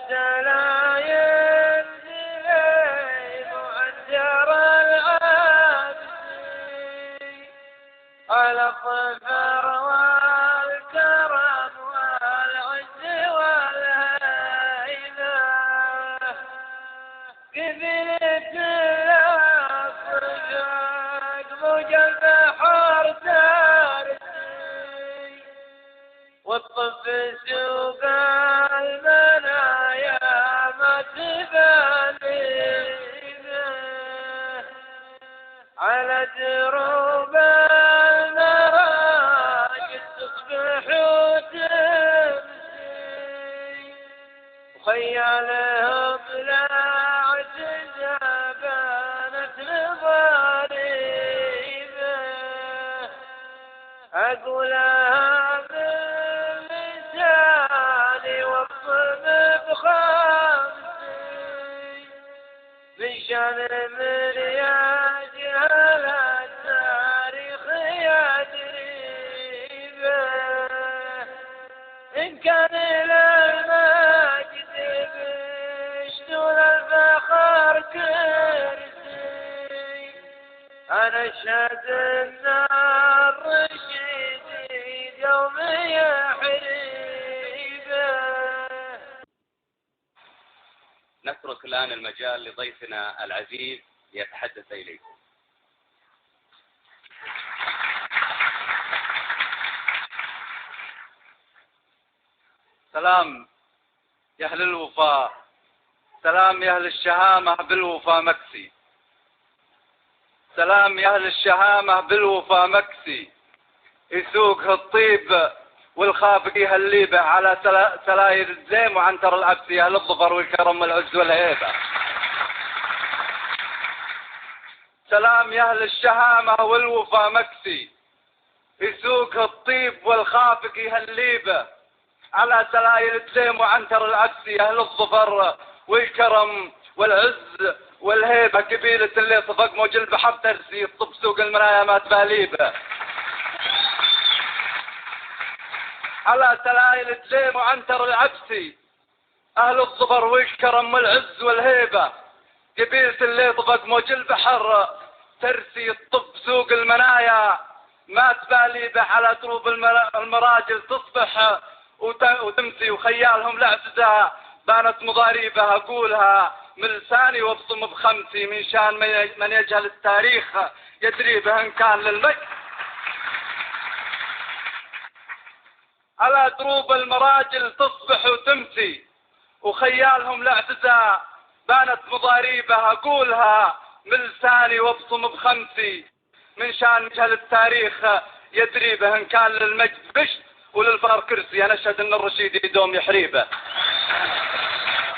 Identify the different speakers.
Speaker 1: سلايم زين وعجر العابسي على الظفر والكرم والعز والهيبة قبلت الأفرق موج البحر تارسي والطف سوق المنايا ما تباليبه على دروب المراجل تصبح وتمسي وخيالهم لا عجز بانت مضاريبه أقولها باللسان والصم بخمسي من شان مرياج على التاريخ يدري به إن كان للمجد بشتول الفخر كرسي أنا أشهد أن الرشيد يوم يحريبه.
Speaker 2: نترك الآن المجال لضيفنا العزيز ليتحدث إليكم.
Speaker 3: سلام يا أهل الوفاء، سلام يا أهل الشهامة بالوفا مكسي، سلام يا أهل الشهامة بالوفا مكسي، يسوق الطيب والخافق يهليبه على سلاير الزيم وعنتر العبسي يا أهل الظفر والكرم والعز والهيبة. سلام يا أهل الشهامة والوفا مكسي، يسوق الطيب والخافق يهليبه على سلاير الزيم وعنتر العبسي يا أهل الظفر والكرم والعز والهيبة قبيلة اللي صفق موج البحر ترسي الطب سوق المرايا ما تباليبه على سلايل الزيم وعنتر العبسي أهل الظفر والكرم والعز والهيبة قبيلة اللي صفق موج البحر ترسي الطب سوق المنايا ما تباليبه على دروب المراجل تصبح وتمسي وخيالهم لعبزة بانت مضاريبه أقولها من لساني وابصم بخمسي من شان من يجهل التاريخ يدري به إن كان للمجد على دروب المراجل تصبح وتمسي وخيالهم لعبزة بانت مضاريبه أقولها من لساني وابصم بخمسي من شان يجهل التاريخ يدري به إن كان للمجد بشت وللفار كرسي. أنا أشهد أن الرشيد يدوم يحريبه.